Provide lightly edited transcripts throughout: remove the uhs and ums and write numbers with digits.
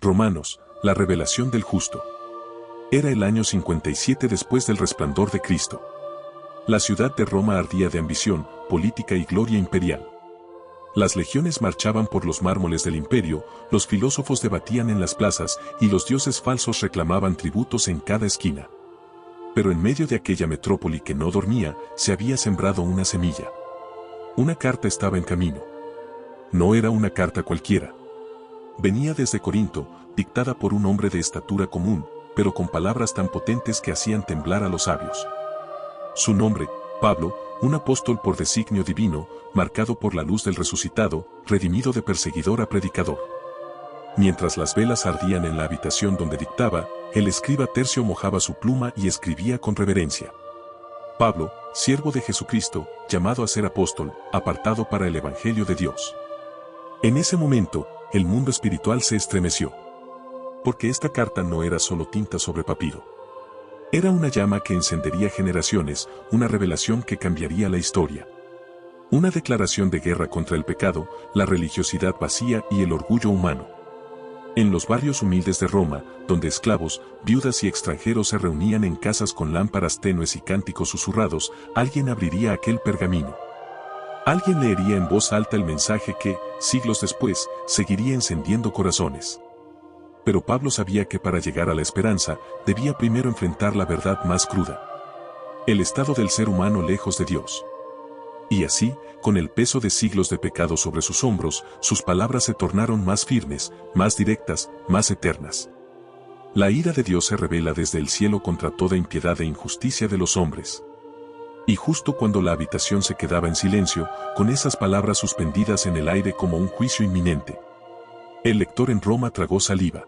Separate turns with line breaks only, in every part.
Romanos, la revelación del justo. Era el año 57 después del resplandor de Cristo. La ciudad de Roma ardía de ambición, política y gloria imperial. Las legiones marchaban por los mármoles del imperio, los filósofos debatían en las plazas y los dioses falsos reclamaban tributos en cada esquina. Pero en medio de aquella metrópoli que no dormía, se había sembrado una semilla. Una carta estaba en camino. No era una carta cualquiera. Venía desde Corinto, dictada por un hombre de estatura común, pero con palabras tan potentes que hacían temblar a los sabios. Su nombre, Pablo, un apóstol por designio divino, marcado por la luz del resucitado, redimido de perseguidor a predicador. Mientras las velas ardían en la habitación donde dictaba, el escriba Tercio mojaba su pluma y escribía con reverencia. Pablo, siervo de Jesucristo, llamado a ser apóstol, apartado para el Evangelio de Dios. En ese momento, el mundo espiritual se estremeció. Porque esta carta no era solo tinta sobre papiro. Era una llama que encendería generaciones, una revelación que cambiaría la historia. Una declaración de guerra contra el pecado, la religiosidad vacía y el orgullo humano. En los barrios humildes de Roma, donde esclavos, viudas y extranjeros se reunían en casas con lámparas tenues y cánticos susurrados, alguien abriría aquel pergamino. Alguien leería en voz alta el mensaje que, siglos después, seguiría encendiendo corazones. Pero Pablo sabía que para llegar a la esperanza, debía primero enfrentar la verdad más cruda. El estado del ser humano lejos de Dios. Y así, con el peso de siglos de pecado sobre sus hombros, sus palabras se tornaron más firmes, más directas, más eternas. La ira de Dios se revela desde el cielo contra toda impiedad e injusticia de los hombres. Y justo cuando la habitación se quedaba en silencio, con esas palabras suspendidas en el aire como un juicio inminente, el lector en Roma tragó saliva.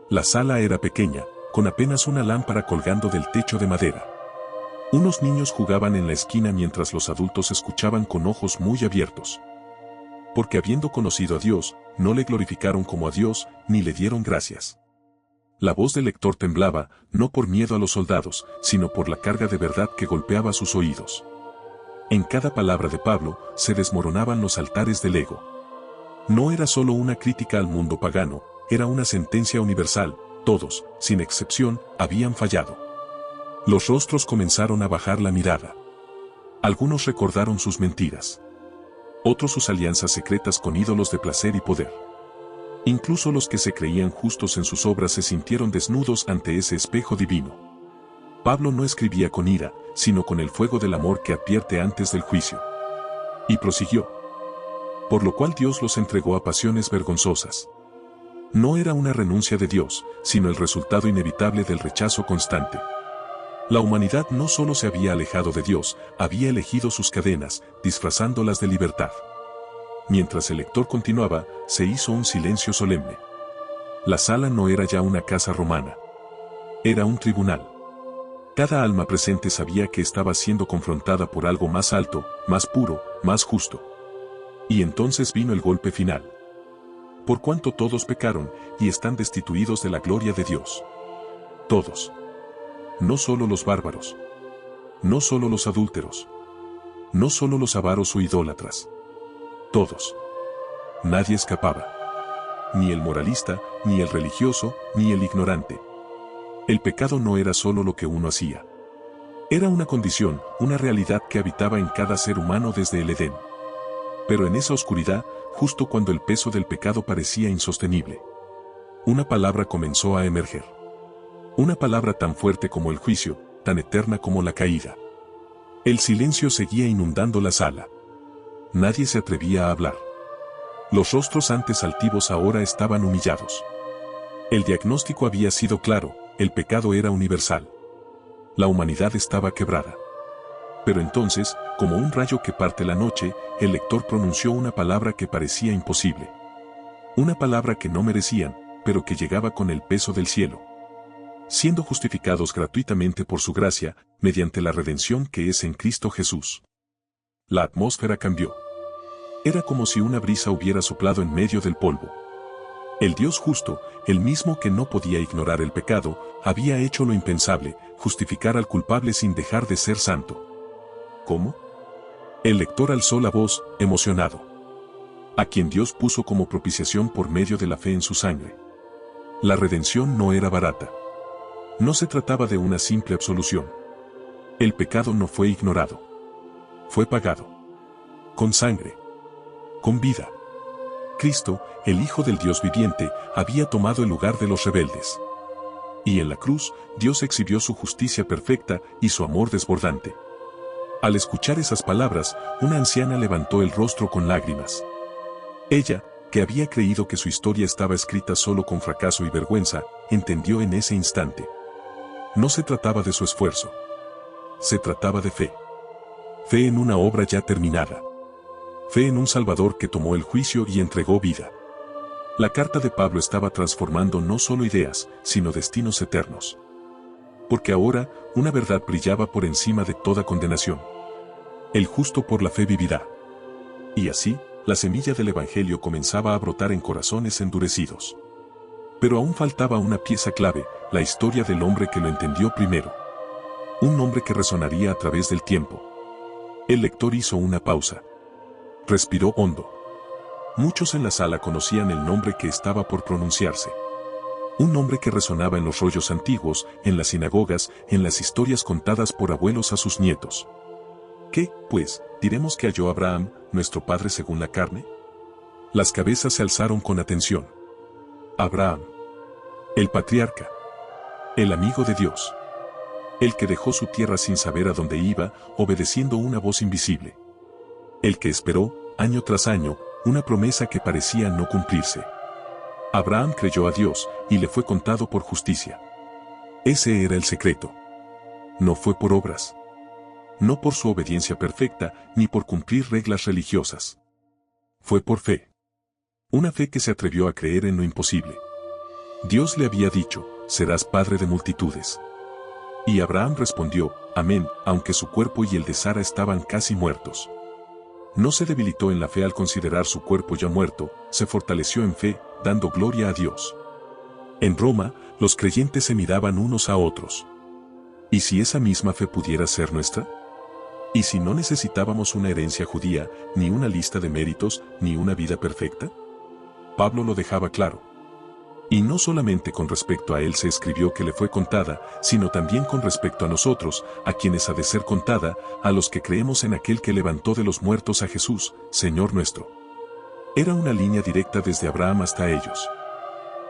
La sala era pequeña, con apenas una lámpara colgando del techo de madera. Unos niños jugaban en la esquina mientras los adultos escuchaban con ojos muy abiertos. Porque habiendo conocido a Dios, no le glorificaron como a Dios, ni le dieron gracias. La voz del lector temblaba, no por miedo a los soldados, sino por la carga de verdad que golpeaba sus oídos. En cada palabra de Pablo, se desmoronaban los altares del ego. No era solo una crítica al mundo pagano, era una sentencia universal, todos, sin excepción, habían fallado. Los rostros comenzaron a bajar la mirada. Algunos recordaron sus mentiras. Otros sus alianzas secretas con ídolos de placer y poder. Incluso los que se creían justos en sus obras se sintieron desnudos ante ese espejo divino. Pablo no escribía con ira, sino con el fuego del amor que advierte antes del juicio. Y prosiguió. Por lo cual Dios los entregó a pasiones vergonzosas. No era una renuncia de Dios, sino el resultado inevitable del rechazo constante. La humanidad no solo se había alejado de Dios, había elegido sus cadenas, disfrazándolas de libertad. Mientras el lector continuaba, se hizo un silencio solemne. La sala no era ya una casa romana. Era un tribunal. Cada alma presente sabía que estaba siendo confrontada por algo más alto, más puro, más justo. Y entonces vino el golpe final. Por cuanto todos pecaron, y están destituidos de la gloria de Dios. Todos. No solo los bárbaros. No solo los adúlteros. No solo los avaros o idólatras. Todos. Nadie escapaba. Ni el moralista, ni el religioso, ni el ignorante. El pecado no era solo lo que uno hacía. Era una condición, una realidad que habitaba en cada ser humano desde el Edén. Pero en esa oscuridad, justo cuando el peso del pecado parecía insostenible, una palabra comenzó a emerger. Una palabra tan fuerte como el juicio, tan eterna como la caída. El silencio seguía inundando la sala. Nadie se atrevía a hablar. Los rostros antes altivos ahora estaban humillados. El diagnóstico había sido claro, el pecado era universal. La humanidad estaba quebrada. Pero entonces, como un rayo que parte la noche, el lector pronunció una palabra que parecía imposible. Una palabra que no merecían, pero que llegaba con el peso del cielo. Siendo justificados gratuitamente por su gracia, mediante la redención que es en Cristo Jesús. La atmósfera cambió. Era como si una brisa hubiera soplado en medio del polvo. El Dios justo, el mismo que no podía ignorar el pecado, había hecho lo impensable, justificar al culpable sin dejar de ser santo. ¿Cómo? El lector alzó la voz, emocionado. A quien Dios puso como propiciación por medio de la fe en su sangre. La redención no era barata. No se trataba de una simple absolución. El pecado no fue ignorado. Fue pagado. Con sangre. Con vida. Cristo, el Hijo del Dios viviente, había tomado el lugar de los rebeldes. Y en la cruz, Dios exhibió su justicia perfecta y su amor desbordante. Al escuchar esas palabras, una anciana levantó el rostro con lágrimas. Ella, que había creído que su historia estaba escrita solo con fracaso y vergüenza, entendió en ese instante. No se trataba de su esfuerzo. Se trataba de fe. Fe en una obra ya terminada. Fe en un Salvador que tomó el juicio y entregó vida. La carta de Pablo estaba transformando no solo ideas, sino destinos eternos. Porque ahora, una verdad brillaba por encima de toda condenación. El justo por la fe vivirá. Y así, la semilla del Evangelio comenzaba a brotar en corazones endurecidos. Pero aún faltaba una pieza clave, la historia del hombre que lo entendió primero. Un nombre que resonaría a través del tiempo. El lector hizo una pausa. Respiró hondo. Muchos en la sala conocían el nombre que estaba por pronunciarse. Un nombre que resonaba en los rollos antiguos, en las sinagogas, en las historias contadas por abuelos a sus nietos. ¿Qué, pues, diremos que halló Abraham, nuestro padre según la carne? Las cabezas se alzaron con atención. Abraham. El patriarca. El amigo de Dios. El que dejó su tierra sin saber a dónde iba, obedeciendo una voz invisible. El que esperó, año tras año, una promesa que parecía no cumplirse. Abraham creyó a Dios, y le fue contado por justicia. Ese era el secreto. No fue por obras. No por su obediencia perfecta, ni por cumplir reglas religiosas. Fue por fe. Una fe que se atrevió a creer en lo imposible. Dios le había dicho, serás padre de multitudes. Y Abraham respondió, amén, aunque su cuerpo y el de Sara estaban casi muertos. No se debilitó en la fe al considerar su cuerpo ya muerto, se fortaleció en fe, dando gloria a Dios. En Roma, los creyentes se miraban unos a otros. ¿Y si esa misma fe pudiera ser nuestra? ¿Y si no necesitábamos una herencia judía, ni una lista de méritos, ni una vida perfecta? Pablo lo dejaba claro. Y no solamente con respecto a él se escribió que le fue contada, sino también con respecto a nosotros, a quienes ha de ser contada, a los que creemos en aquel que levantó de los muertos a Jesús, Señor nuestro. Era una línea directa desde Abraham hasta ellos.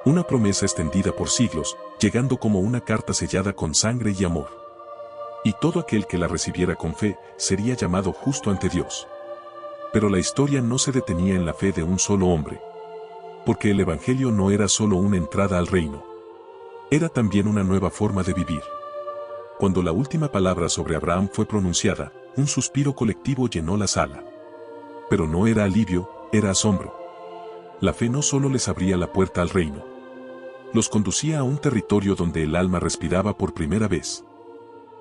Una promesa extendida por siglos, llegando como una carta sellada con sangre y amor. Y todo aquel que la recibiera con fe, sería llamado justo ante Dios. Pero la historia no se detenía en la fe de un solo hombre. Porque el Evangelio no era solo una entrada al reino. Era también una nueva forma de vivir. Cuando la última palabra sobre Abraham fue pronunciada, un suspiro colectivo llenó la sala. Pero no era alivio, era asombro. La fe no solo les abría la puerta al reino. Los conducía a un territorio donde el alma respiraba por primera vez.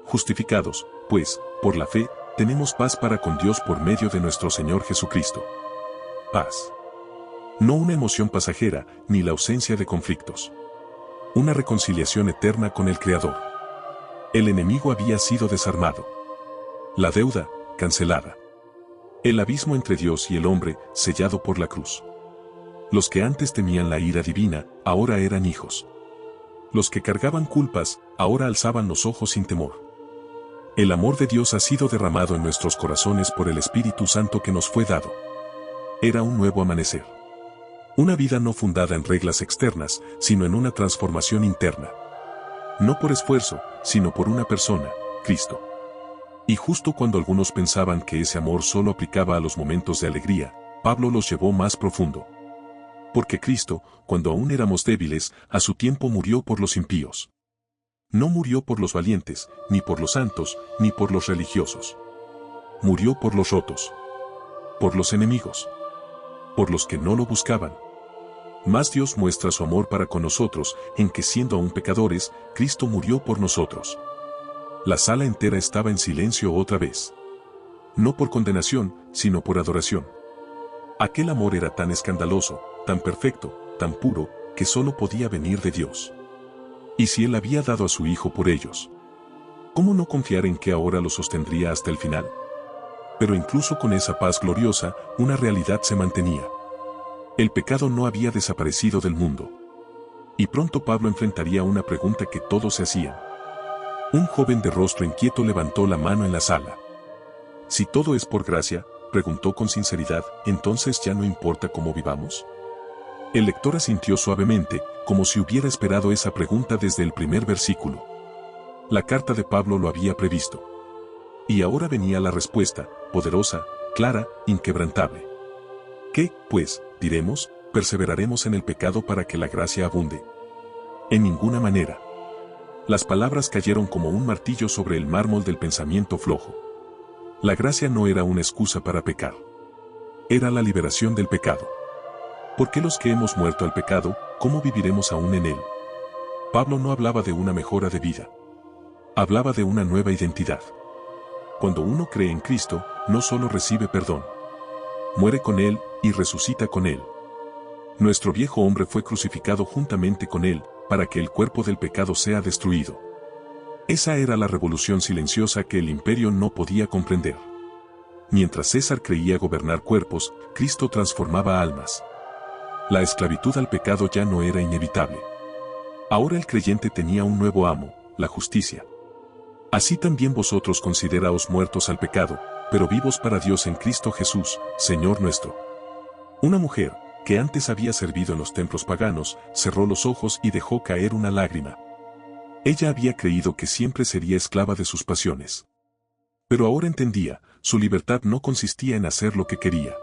Justificados, pues, por la fe, tenemos paz para con Dios por medio de nuestro Señor Jesucristo. Paz. No una emoción pasajera, ni la ausencia de conflictos. Una reconciliación eterna con el Creador. El enemigo había sido desarmado. La deuda, cancelada. El abismo entre Dios y el hombre, sellado por la cruz. Los que antes temían la ira divina, ahora eran hijos. Los que cargaban culpas, ahora alzaban los ojos sin temor. El amor de Dios ha sido derramado en nuestros corazones por el Espíritu Santo que nos fue dado. Era un nuevo amanecer. Una vida no fundada en reglas externas, sino en una transformación interna. No por esfuerzo, sino por una persona, Cristo. Y justo cuando algunos pensaban que ese amor solo aplicaba a los momentos de alegría, Pablo los llevó más profundo. Porque Cristo, cuando aún éramos débiles, a su tiempo murió por los impíos. No murió por los valientes, ni por los santos, ni por los religiosos. Murió por los rotos. Por los enemigos. Por los que no lo buscaban. Mas Dios muestra su amor para con nosotros, en que siendo aún pecadores, Cristo murió por nosotros. La sala entera estaba en silencio otra vez. No por condenación, sino por adoración. Aquel amor era tan escandaloso, tan perfecto, tan puro, que solo podía venir de Dios. Y si Él había dado a su Hijo por ellos, ¿cómo no confiar en que ahora lo sostendría hasta el final? Pero incluso con esa paz gloriosa, una realidad se mantenía. El pecado no había desaparecido del mundo. Y pronto Pablo enfrentaría una pregunta que todos se hacían. Un joven de rostro inquieto levantó la mano en la sala. Si todo es por gracia, preguntó con sinceridad, ¿entonces ya no importa cómo vivamos? El lector asintió suavemente, como si hubiera esperado esa pregunta desde el primer versículo. La carta de Pablo lo había previsto. Y ahora venía la respuesta, poderosa, clara, inquebrantable. ¿Qué, pues, diremos? ¿Perseveraremos en el pecado para que la gracia abunde? En ninguna manera. Las palabras cayeron como un martillo sobre el mármol del pensamiento flojo. La gracia no era una excusa para pecar. Era la liberación del pecado. ¿Por qué los que hemos muerto al pecado, cómo viviremos aún en él? Pablo no hablaba de una mejora de vida. Hablaba de una nueva identidad. Cuando uno cree en Cristo, no solo recibe perdón. Muere con Él y resucita con Él. Nuestro viejo hombre fue crucificado juntamente con Él, para que el cuerpo del pecado sea destruido. Esa era la revolución silenciosa que el imperio no podía comprender. Mientras César creía gobernar cuerpos, Cristo transformaba almas. La esclavitud al pecado ya no era inevitable. Ahora el creyente tenía un nuevo amo, la justicia. Así también vosotros consideraos muertos al pecado, pero vivos para Dios en Cristo Jesús, Señor nuestro. Una mujer, que antes había servido en los templos paganos, cerró los ojos y dejó caer una lágrima. Ella había creído que siempre sería esclava de sus pasiones. Pero ahora entendía, su libertad no consistía en hacer lo que quería,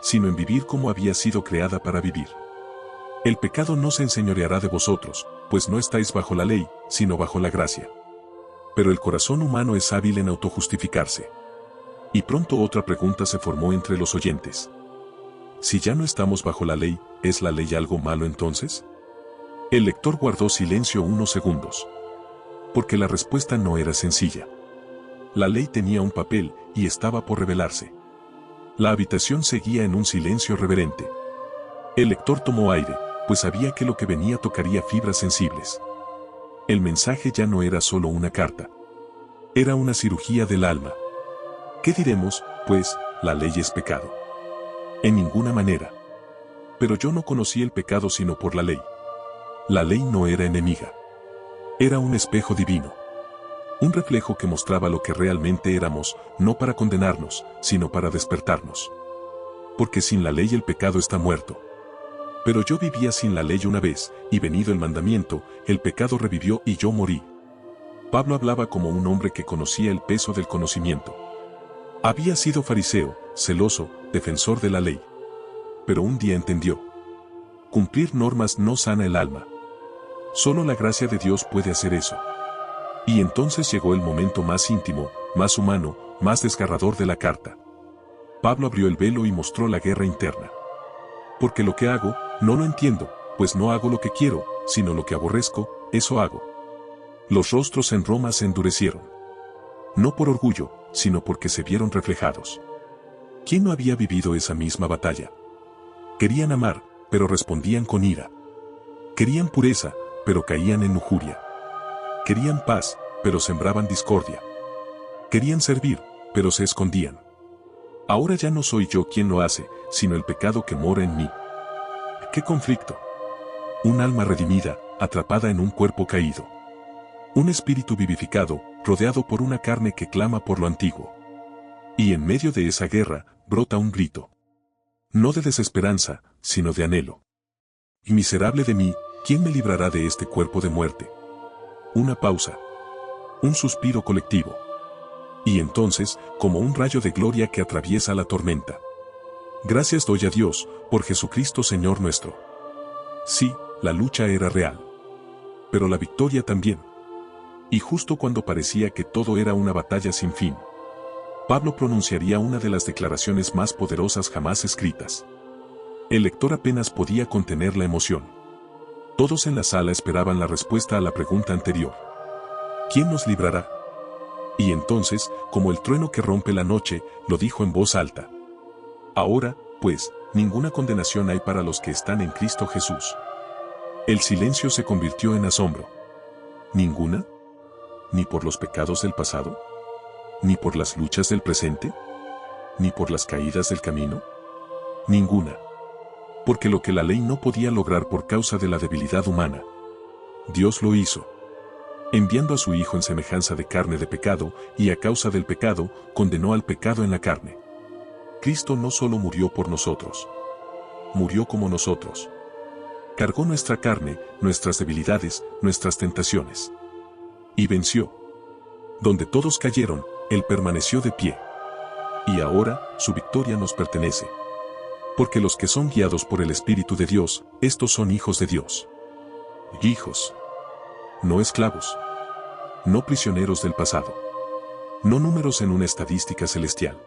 sino en vivir como había sido creada para vivir. El pecado no se enseñoreará de vosotros, pues no estáis bajo la ley, sino bajo la gracia. Pero el corazón humano es hábil en autojustificarse. Y pronto otra pregunta se formó entre los oyentes. Si ya no estamos bajo la ley, ¿es la ley algo malo entonces? El lector guardó silencio unos segundos. Porque la respuesta no era sencilla. La ley tenía un papel, y estaba por revelarse. La habitación seguía en un silencio reverente. El lector tomó aire, pues sabía que lo que venía tocaría fibras sensibles. El mensaje ya no era solo una carta. Era una cirugía del alma. ¿Qué diremos, pues, la ley es pecado? En ninguna manera. Pero yo no conocí el pecado sino por la ley. La ley no era enemiga. Era un espejo divino. Un reflejo que mostraba lo que realmente éramos, no para condenarnos, sino para despertarnos. Porque sin la ley el pecado está muerto. Pero yo vivía sin la ley una vez, y venido el mandamiento, el pecado revivió y yo morí. Pablo hablaba como un hombre que conocía el peso del conocimiento. Había sido fariseo, celoso, defensor de la ley. Pero un día entendió. Cumplir normas no sana el alma. Solo la gracia de Dios puede hacer eso. Y entonces llegó el momento más íntimo, más humano, más desgarrador de la carta. Pablo abrió el velo y mostró la guerra interna. Porque lo que hago, no lo entiendo, pues no hago lo que quiero, sino lo que aborrezco, eso hago. Los rostros en Roma se endurecieron. No por orgullo, sino porque se vieron reflejados. ¿Quién no había vivido esa misma batalla? Querían amar, pero respondían con ira. Querían pureza, pero caían en lujuria. Querían paz, pero sembraban discordia. Querían servir, pero se escondían. Ahora ya no soy yo quien lo hace, sino el pecado que mora en mí. ¿Qué conflicto? Un alma redimida, atrapada en un cuerpo caído. Un espíritu vivificado, rodeado por una carne que clama por lo antiguo. Y en medio de esa guerra, brota un grito. No de desesperanza, sino de anhelo. Y miserable de mí, ¿quién me librará de este cuerpo de muerte? Una pausa. Un suspiro colectivo. Y entonces, como un rayo de gloria que atraviesa la tormenta. Gracias doy a Dios, por Jesucristo Señor nuestro. Sí, la lucha era real. Pero la victoria también. Y justo cuando parecía que todo era una batalla sin fin, Pablo pronunciaría una de las declaraciones más poderosas jamás escritas. El lector apenas podía contener la emoción. Todos en la sala esperaban la respuesta a la pregunta anterior. ¿Quién nos librará? Y entonces, como el trueno que rompe la noche, lo dijo en voz alta. Ahora, pues, ninguna condenación hay para los que están en Cristo Jesús. El silencio se convirtió en asombro. ¿Ninguna? ¿Ni por los pecados del pasado? ¿Ni por las luchas del presente? ¿Ni por las caídas del camino? Ninguna. Porque lo que la ley no podía lograr por causa de la debilidad humana, Dios lo hizo, enviando a su Hijo en semejanza de carne de pecado, y a causa del pecado, condenó al pecado en la carne. Cristo no solo murió por nosotros, murió como nosotros. Cargó nuestra carne, nuestras debilidades, nuestras tentaciones. Y venció. Donde todos cayeron, Él permaneció de pie. Y ahora, su victoria nos pertenece. Porque los que son guiados por el Espíritu de Dios, estos son hijos de Dios. Hijos. No esclavos. No prisioneros del pasado. No números en una estadística celestial.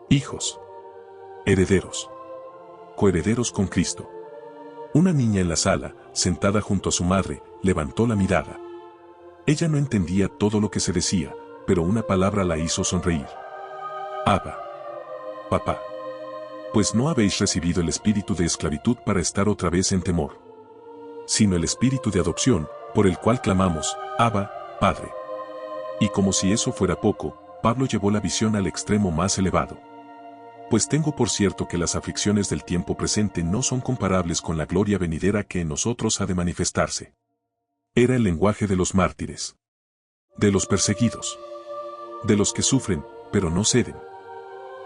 Hijos. Herederos. Coherederos con Cristo. Una niña en la sala, sentada junto a su madre, levantó la mirada. Ella no entendía todo lo que se decía, pero una palabra la hizo sonreír. Abba. Papá. Pues no habéis recibido el espíritu de esclavitud para estar otra vez en temor, sino el espíritu de adopción, por el cual clamamos, Abba, Padre. Y como si eso fuera poco, Pablo llevó la visión al extremo más elevado. Pues tengo por cierto que las aflicciones del tiempo presente no son comparables con la gloria venidera que en nosotros ha de manifestarse. Era el lenguaje de los mártires, de los perseguidos, de los que sufren, pero no ceden,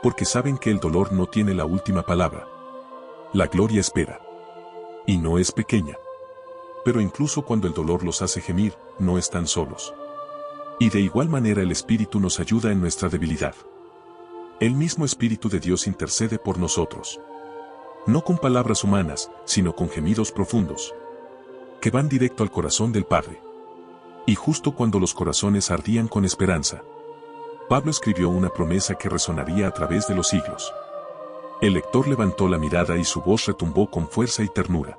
porque saben que el dolor no tiene la última palabra. La gloria espera, y no es pequeña. Pero incluso cuando el dolor los hace gemir, no están solos. Y de igual manera el Espíritu nos ayuda en nuestra debilidad. El mismo Espíritu de Dios intercede por nosotros. No con palabras humanas, sino con gemidos profundos, que van directo al corazón del Padre. Y justo cuando los corazones ardían con esperanza, Pablo escribió una promesa que resonaría a través de los siglos. El lector levantó la mirada y su voz retumbó con fuerza y ternura.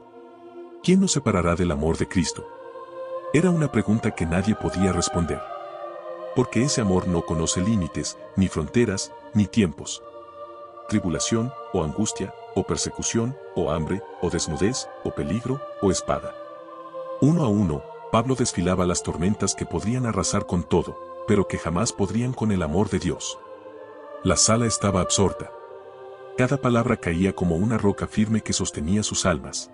¿Quién nos separará del amor de Cristo? Era una pregunta que nadie podía responder. Porque ese amor no conoce límites, ni fronteras, ni tiempos. Tribulación, o angustia, o persecución, o hambre, o desnudez, o peligro, o espada. Uno a uno, Pablo desfilaba las tormentas que podrían arrasar con todo, pero que jamás podrían con el amor de Dios. La sala estaba absorta. Cada palabra caía como una roca firme que sostenía sus almas.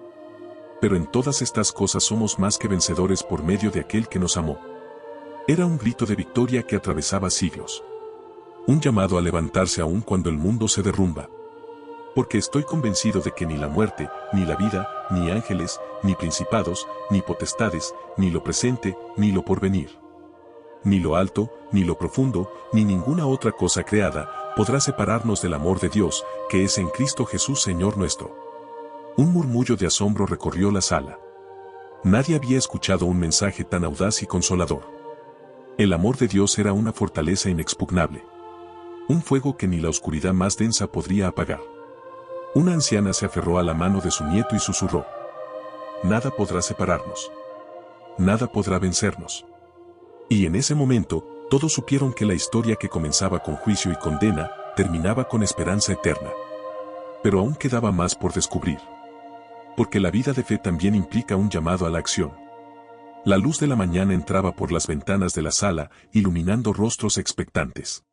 Pero en todas estas cosas somos más que vencedores por medio de aquel que nos amó. Era un grito de victoria que atravesaba siglos. Un llamado a levantarse aún cuando el mundo se derrumba. Porque estoy convencido de que ni la muerte, ni la vida, ni ángeles, ni principados, ni potestades, ni lo presente, ni lo porvenir, ni lo alto, ni lo profundo, ni ninguna otra cosa creada, podrá separarnos del amor de Dios, que es en Cristo Jesús Señor nuestro. Un murmullo de asombro recorrió la sala. Nadie había escuchado un mensaje tan audaz y consolador. El amor de Dios era una fortaleza inexpugnable. Un fuego que ni la oscuridad más densa podría apagar. Una anciana se aferró a la mano de su nieto y susurró: Nada podrá separarnos. Nada podrá vencernos. Y en ese momento, todos supieron que la historia que comenzaba con juicio y condena, terminaba con esperanza eterna. Pero aún quedaba más por descubrir. Porque la vida de fe también implica un llamado a la acción. La luz de la mañana entraba por las ventanas de la sala, iluminando rostros expectantes.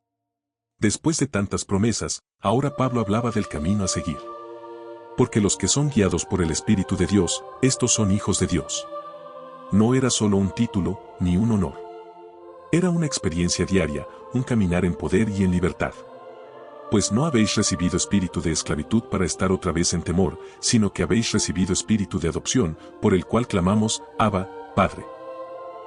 Después de tantas promesas, ahora Pablo hablaba del camino a seguir. Porque los que son guiados por el Espíritu de Dios, estos son hijos de Dios. No era solo un título, ni un honor. Era una experiencia diaria, un caminar en poder y en libertad. Pues no habéis recibido espíritu de esclavitud para estar otra vez en temor, sino que habéis recibido espíritu de adopción, por el cual clamamos, Abba, Padre.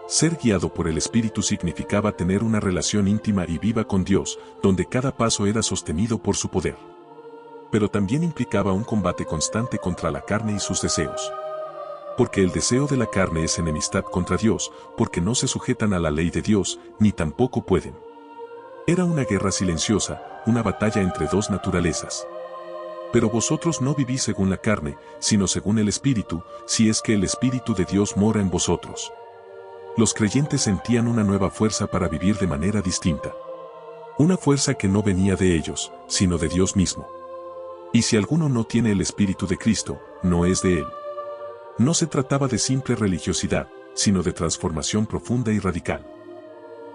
Ser guiado por el Espíritu significaba tener una relación íntima y viva con Dios, donde cada paso era sostenido por su poder. Pero también implicaba un combate constante contra la carne y sus deseos. Porque el deseo de la carne es enemistad contra Dios, porque no se sujetan a la ley de Dios, ni tampoco pueden. Era una guerra silenciosa, una batalla entre dos naturalezas. Pero vosotros no vivís según la carne, sino según el Espíritu, si es que el Espíritu de Dios mora en vosotros. Los creyentes sentían una nueva fuerza para vivir de manera distinta. Una fuerza que no venía de ellos, sino de Dios mismo. Y si alguno no tiene el Espíritu de Cristo, no es de él. No se trataba de simple religiosidad, sino de transformación profunda y radical.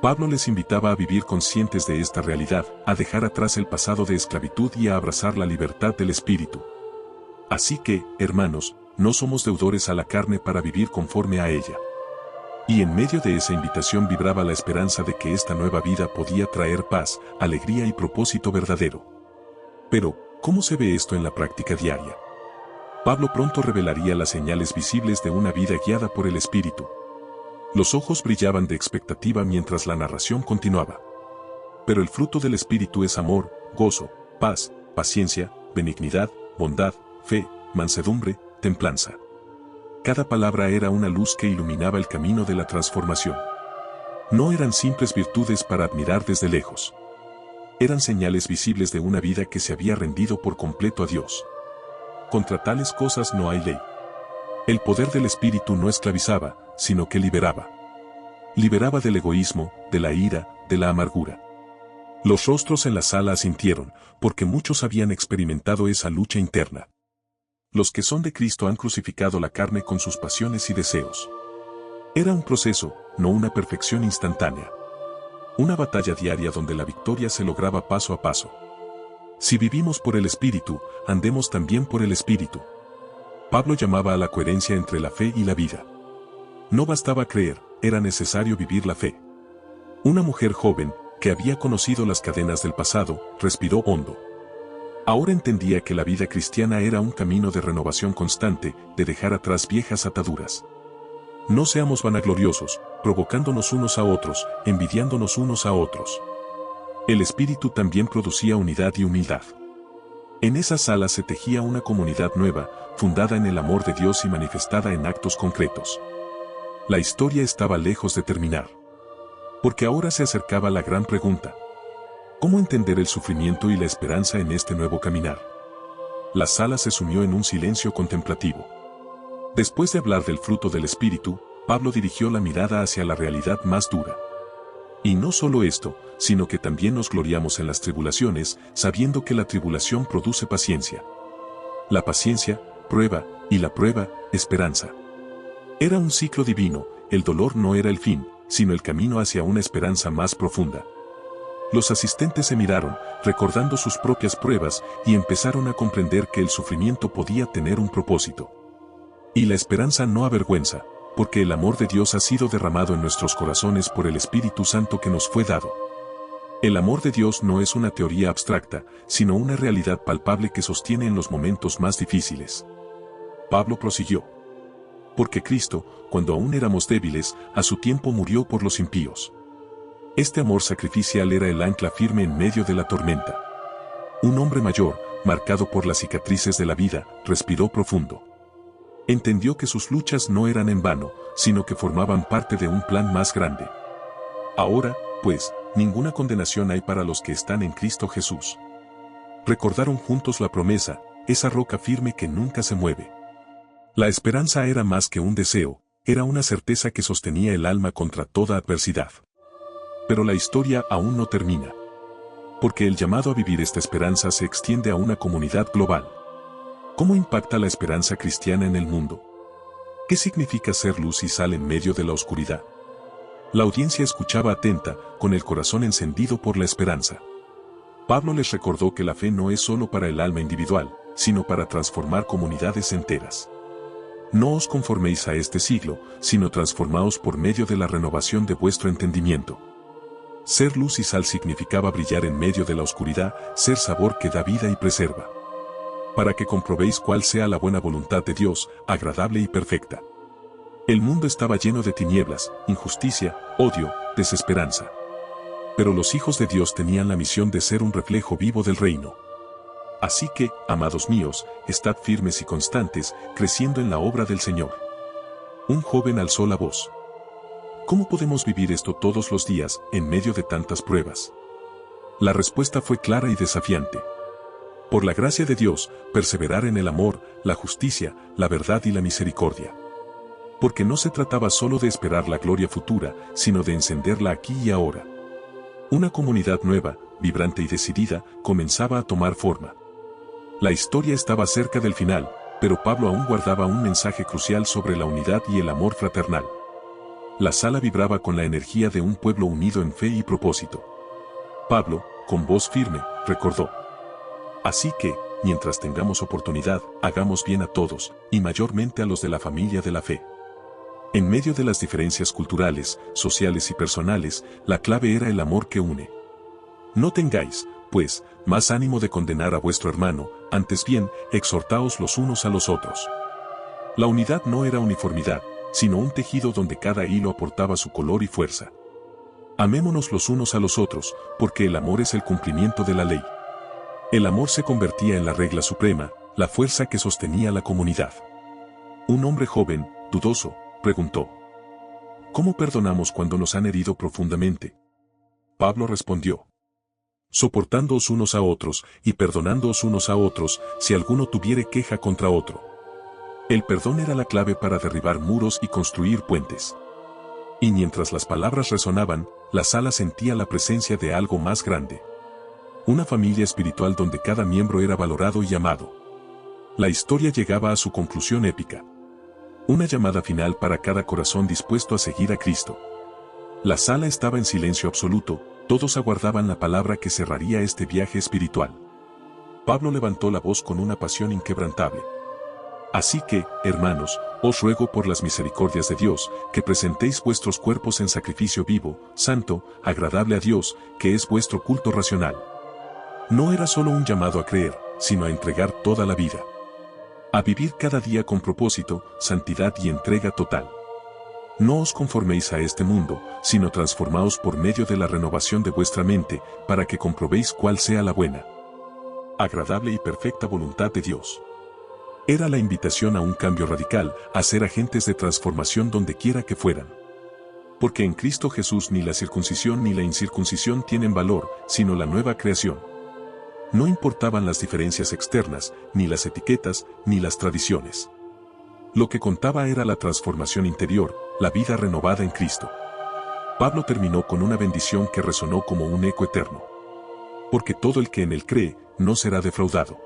Pablo les invitaba a vivir conscientes de esta realidad, a dejar atrás el pasado de esclavitud y a abrazar la libertad del Espíritu. Así que, hermanos, no somos deudores a la carne para vivir conforme a ella. Y en medio de esa invitación vibraba la esperanza de que esta nueva vida podía traer paz, alegría y propósito verdadero. Pero, ¿cómo se ve esto en la práctica diaria? Pablo pronto revelaría las señales visibles de una vida guiada por el Espíritu. Los ojos brillaban de expectativa mientras la narración continuaba. Pero el fruto del Espíritu es amor, gozo, paz, paciencia, benignidad, bondad, fe, mansedumbre, templanza. Cada palabra era una luz que iluminaba el camino de la transformación. No eran simples virtudes para admirar desde lejos. Eran señales visibles de una vida que se había rendido por completo a Dios. Contra tales cosas no hay ley. El poder del Espíritu no esclavizaba, sino que liberaba. Liberaba del egoísmo, de la ira, de la amargura. Los rostros en la sala asintieron, porque muchos habían experimentado esa lucha interna. Los que son de Cristo han crucificado la carne con sus pasiones y deseos. Era un proceso, no una perfección instantánea. Una batalla diaria donde la victoria se lograba paso a paso. Si vivimos por el Espíritu, andemos también por el Espíritu. Pablo llamaba a la coherencia entre la fe y la vida. No bastaba creer, era necesario vivir la fe. Una mujer joven, que había conocido las cadenas del pasado, respiró hondo. Ahora entendía que la vida cristiana era un camino de renovación constante, de dejar atrás viejas ataduras. No seamos vanagloriosos, provocándonos unos a otros, envidiándonos unos a otros. El Espíritu también producía unidad y humildad. En esa sala se tejía una comunidad nueva, fundada en el amor de Dios y manifestada en actos concretos. La historia estaba lejos de terminar. Porque ahora se acercaba la gran pregunta. ¿Cómo entender el sufrimiento y la esperanza en este nuevo caminar? La sala se sumió en un silencio contemplativo. Después de hablar del fruto del Espíritu, Pablo dirigió la mirada hacia la realidad más dura. Y no solo esto, sino que también nos gloriamos en las tribulaciones, sabiendo que la tribulación produce paciencia. La paciencia, prueba, y la prueba, esperanza. Era un ciclo divino, el dolor no era el fin, sino el camino hacia una esperanza más profunda. Los asistentes se miraron, recordando sus propias pruebas, y empezaron a comprender que el sufrimiento podía tener un propósito. Y la esperanza no avergüenza, porque el amor de Dios ha sido derramado en nuestros corazones por el Espíritu Santo que nos fue dado. El amor de Dios no es una teoría abstracta, sino una realidad palpable que sostiene en los momentos más difíciles. Pablo prosiguió. Porque Cristo, cuando aún éramos débiles, a su tiempo murió por los impíos. Este amor sacrificial era el ancla firme en medio de la tormenta. Un hombre mayor, marcado por las cicatrices de la vida, respiró profundo. Entendió que sus luchas no eran en vano, sino que formaban parte de un plan más grande. Ahora, pues, ninguna condenación hay para los que están en Cristo Jesús. Recordaron juntos la promesa, esa roca firme que nunca se mueve. La esperanza era más que un deseo, era una certeza que sostenía el alma contra toda adversidad. Pero la historia aún no termina. Porque el llamado a vivir esta esperanza se extiende a una comunidad global. ¿Cómo impacta la esperanza cristiana en el mundo? ¿Qué significa ser luz y sal en medio de la oscuridad? La audiencia escuchaba atenta, con el corazón encendido por la esperanza. Pablo les recordó que la fe no es solo para el alma individual, sino para transformar comunidades enteras. No os conforméis a este siglo, sino transformaos por medio de la renovación de vuestro entendimiento. Ser luz y sal significaba brillar en medio de la oscuridad, ser sabor que da vida y preserva. Para que comprobéis cuál sea la buena voluntad de Dios, agradable y perfecta. El mundo estaba lleno de tinieblas, injusticia, odio, desesperanza. Pero los hijos de Dios tenían la misión de ser un reflejo vivo del reino. Así que, amados míos, estad firmes y constantes, creciendo en la obra del Señor. Un joven alzó la voz. ¿Cómo podemos vivir esto todos los días, en medio de tantas pruebas? La respuesta fue clara y desafiante. Por la gracia de Dios, perseverar en el amor, la justicia, la verdad y la misericordia. Porque no se trataba solo de esperar la gloria futura, sino de encenderla aquí y ahora. Una comunidad nueva, vibrante y decidida, comenzaba a tomar forma. La historia estaba cerca del final, pero Pablo aún guardaba un mensaje crucial sobre la unidad y el amor fraternal. La sala vibraba con la energía de un pueblo unido en fe y propósito. Pablo, con voz firme, recordó. Así que, mientras tengamos oportunidad, hagamos bien a todos, y mayormente a los de la familia de la fe. En medio de las diferencias culturales, sociales y personales, la clave era el amor que une. No tengáis, pues, más ánimo de condenar a vuestro hermano, antes bien, exhortaos los unos a los otros. La unidad no era uniformidad, sino un tejido donde cada hilo aportaba su color y fuerza. Amémonos los unos a los otros, porque el amor es el cumplimiento de la ley. El amor se convertía en la regla suprema, la fuerza que sostenía la comunidad. Un hombre joven, dudoso, preguntó: ¿cómo perdonamos cuando nos han herido profundamente? Pablo respondió: soportándoos unos a otros y perdonándoos unos a otros, si alguno tuviere queja contra otro. El perdón era la clave para derribar muros y construir puentes. Y mientras las palabras resonaban, la sala sentía la presencia de algo más grande. Una familia espiritual donde cada miembro era valorado y amado. La historia llegaba a su conclusión épica. Una llamada final para cada corazón dispuesto a seguir a Cristo. La sala estaba en silencio absoluto, todos aguardaban la palabra que cerraría este viaje espiritual. Pablo levantó la voz con una pasión inquebrantable. Así que, hermanos, os ruego por las misericordias de Dios, que presentéis vuestros cuerpos en sacrificio vivo, santo, agradable a Dios, que es vuestro culto racional. No era solo un llamado a creer, sino a entregar toda la vida. A vivir cada día con propósito, santidad y entrega total. No os conforméis a este mundo, sino transformaos por medio de la renovación de vuestra mente, para que comprobéis cuál sea la buena, agradable y perfecta voluntad de Dios. Era la invitación a un cambio radical, a ser agentes de transformación donde quiera que fueran. Porque en Cristo Jesús ni la circuncisión ni la incircuncisión tienen valor, sino la nueva creación. No importaban las diferencias externas, ni las etiquetas, ni las tradiciones. Lo que contaba era la transformación interior, la vida renovada en Cristo. Pablo terminó con una bendición que resonó como un eco eterno. Porque todo el que en él cree, no será defraudado.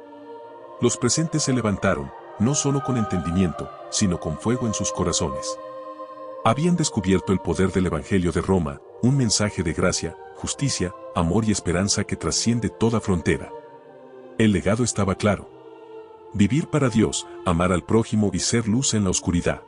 Los presentes se levantaron, no solo con entendimiento, sino con fuego en sus corazones. Habían descubierto el poder del Evangelio de Roma, un mensaje de gracia, justicia, amor y esperanza que trasciende toda frontera. El legado estaba claro. Vivir para Dios, amar al prójimo y ser luz en la oscuridad.